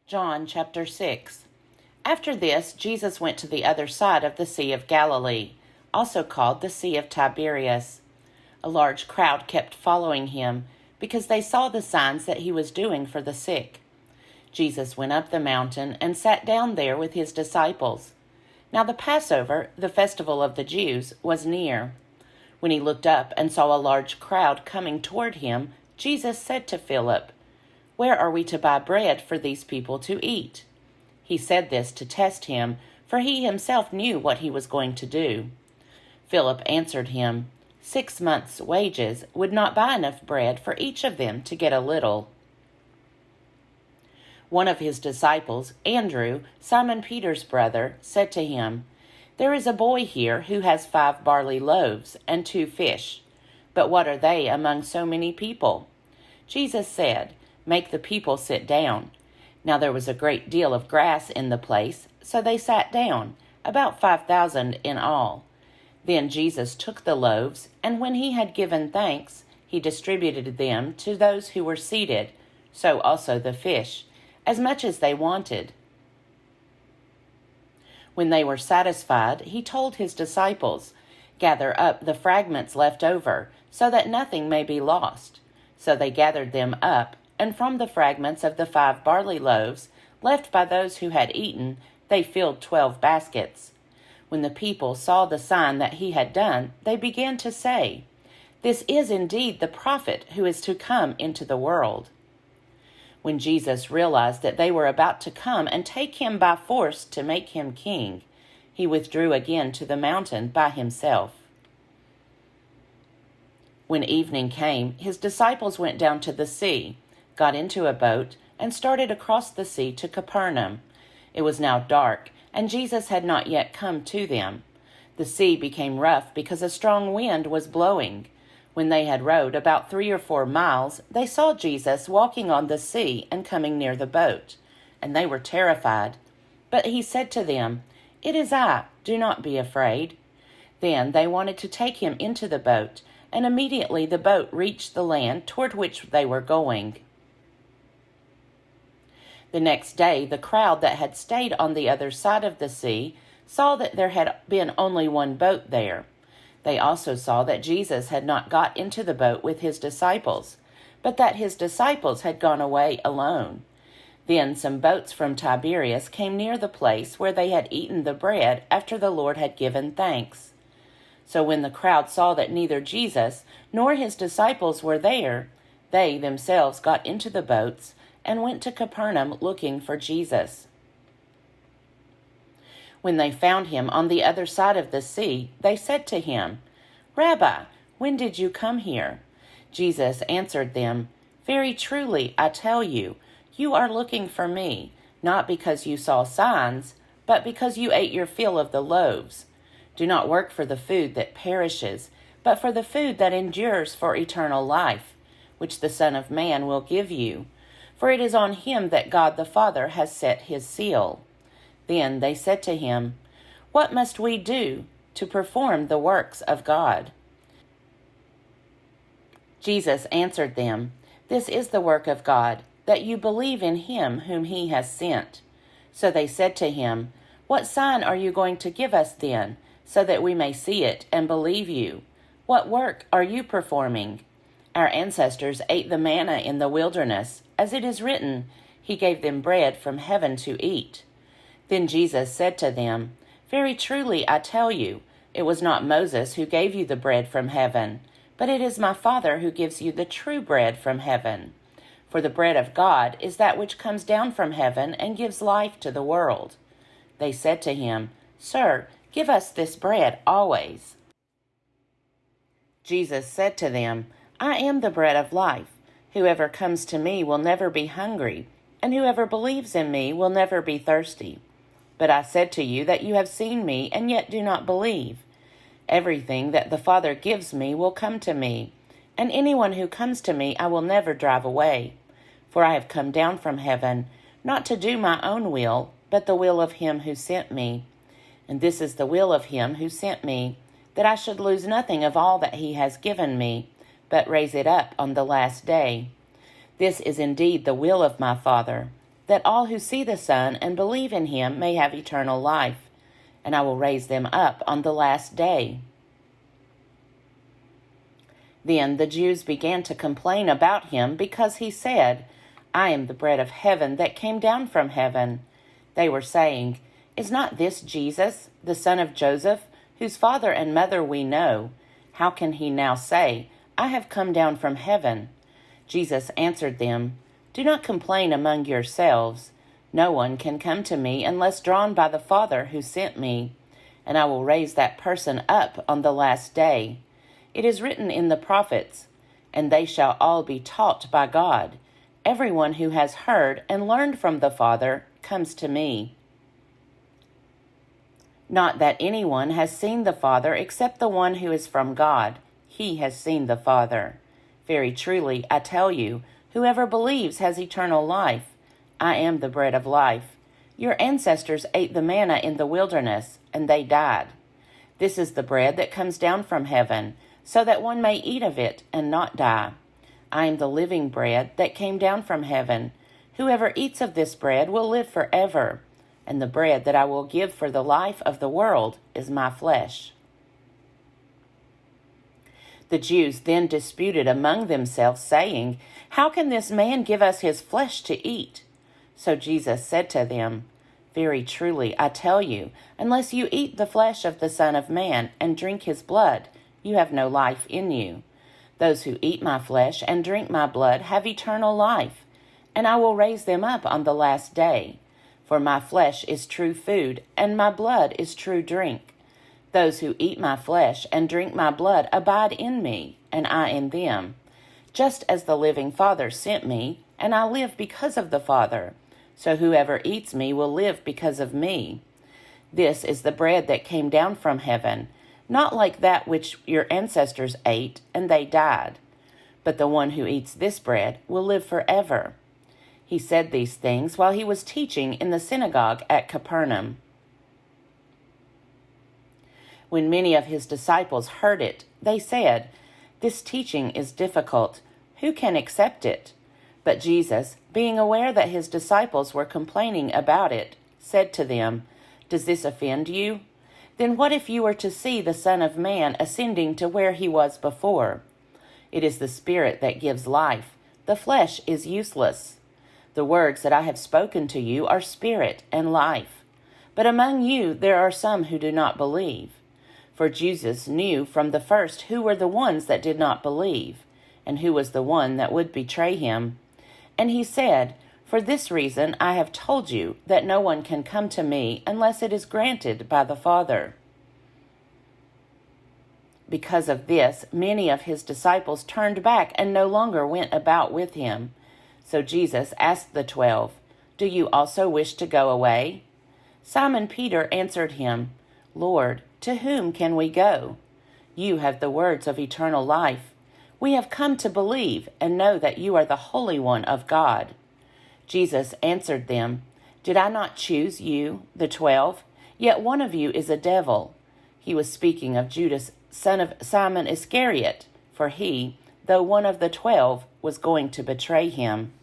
John chapter 6. After this, Jesus went to the other side of the Sea of Galilee, also called the Sea of Tiberias. A large crowd kept following him, because they saw the signs that he was doing for the sick. Jesus went up the mountain and sat down there with his disciples. Now the Passover, the festival of the Jews, was near. When he looked up and saw a large crowd coming toward him, Jesus said to Philip, "Where are we to buy bread for these people to eat?" He said this to test him, for he himself knew what he was going to do. Philip answered him, 6 months' wages would not buy enough bread for each of them to get a little. One of his disciples, Andrew, Simon Peter's brother, said to him, "There is a boy here who has 5 barley loaves and 2 fish. But what are they among so many people?" Jesus said, "Make the people sit down." Now there was a great deal of grass in the place, so they sat down, about 5,000 in all. Then Jesus took the loaves, and when he had given thanks, he distributed them to those who were seated, so also the fish, as much as they wanted. When they were satisfied, he told his disciples, "Gather up the fragments left over, so that nothing may be lost." So they gathered them up, and from the fragments of the 5 barley loaves, left by those who had eaten, they filled 12 baskets. When the people saw the sign that he had done, they began to say, "This is indeed the prophet who is to come into the world." When Jesus realized that they were about to come and take him by force to make him king, he withdrew again to the mountain by himself. When evening came, his disciples went down to the sea, got into a boat, and started across the sea to Capernaum. It was now dark, and Jesus had not yet come to them. The sea became rough because a strong wind was blowing. When they had rowed about 3 or 4 miles, they saw Jesus walking on the sea and coming near the boat, and they were terrified. But he said to them, "It is I, do not be afraid." Then they wanted to take him into the boat, and immediately the boat reached the land toward which they were going. The next day, the crowd that had stayed on the other side of the sea saw that there had been only one boat there. They also saw that Jesus had not got into the boat with his disciples, but that his disciples had gone away alone. Then some boats from Tiberias came near the place where they had eaten the bread after the Lord had given thanks. So when the crowd saw that neither Jesus nor his disciples were there, they themselves got into the boats and went to Capernaum looking for Jesus. When they found him on the other side of the sea, they said to him, "Rabbi, when did you come here?" Jesus answered them, "Very truly, I tell you, you are looking for me, not because you saw signs, but because you ate your fill of the loaves. Do not work for the food that perishes, but for the food that endures for eternal life, which the Son of Man will give you. For it is on him that God the Father has set his seal." Then they said to him, "What must we do to perform the works of God?" Jesus answered them, "This is the work of God, that you believe in him whom he has sent." So they said to him, "What sign are you going to give us then, so that we may see it and believe you? What work are you performing? Our ancestors ate the manna in the wilderness, as it is written, 'He gave them bread from heaven to eat.'" Then Jesus said to them, "Very truly I tell you, it was not Moses who gave you the bread from heaven, but it is my Father who gives you the true bread from heaven. For the bread of God is that which comes down from heaven and gives life to the world." They said to him, "Sir, give us this bread always." Jesus said to them, "I am the bread of life. Whoever comes to me will never be hungry, and whoever believes in me will never be thirsty. But I said to you that you have seen me and yet do not believe. Everything that the Father gives me will come to me, and anyone who comes to me I will never drive away. For I have come down from heaven, not to do my own will, but the will of him who sent me. And this is the will of him who sent me, that I should lose nothing of all that he has given me, but raise it up on the last day. This is indeed the will of my Father, that all who see the Son and believe in him may have eternal life, and I will raise them up on the last day." Then the Jews began to complain about him because he said, "I am the bread of heaven that came down from heaven." They were saying, "Is not this Jesus, the son of Joseph, whose father and mother we know? How can he now say, 'I have come down from heaven'?" Jesus answered them, "Do not complain among yourselves. No one can come to me unless drawn by the Father who sent me, and I will raise that person up on the last day. It is written in the prophets, 'And they shall all be taught by God.' Everyone who has heard and learned from the Father comes to me. Not that anyone has seen the Father except the one who is from God. He has seen the Father. Very truly, I tell you, whoever believes has eternal life. I am the bread of life. Your ancestors ate the manna in the wilderness, and they died. This is the bread that comes down from heaven, so that one may eat of it and not die. I am the living bread that came down from heaven. Whoever eats of this bread will live forever, and the bread that I will give for the life of the world is my flesh." The Jews then disputed among themselves, saying, "How can this man give us his flesh to eat?" So Jesus said to them, "Very truly, I tell you, unless you eat the flesh of the Son of Man and drink his blood, you have no life in you. Those who eat my flesh and drink my blood have eternal life, and I will raise them up on the last day. For my flesh is true food, and my blood is true drink. Those who eat my flesh and drink my blood abide in me, and I in them. Just as the living Father sent me, and I live because of the Father, so whoever eats me will live because of me. This is the bread that came down from heaven, not like that which your ancestors ate, and they died. But the one who eats this bread will live forever." He said these things while he was teaching in the synagogue at Capernaum. When many of his disciples heard it, they said, "This teaching is difficult. Who can accept it?" But Jesus, being aware that his disciples were complaining about it, said to them, "Does this offend you? Then what if you were to see the Son of Man ascending to where he was before? It is the Spirit that gives life. The flesh is useless. The words that I have spoken to you are spirit and life. But among you there are some who do not believe." For Jesus knew from the first who were the ones that did not believe, and who was the one that would betray him. And he said, "For this reason I have told you that no one can come to me unless it is granted by the Father." Because of this, many of his disciples turned back and no longer went about with him. So Jesus asked the 12, "Do you also wish to go away?" Simon Peter answered him, "Lord, to whom can we go? You have the words of eternal life. We have come to believe and know that you are the Holy One of God." Jesus answered them, "Did I not choose you, the 12? Yet one of you is a devil." He was speaking of Judas, son of Simon Iscariot, for he, though one of the 12, was going to betray him.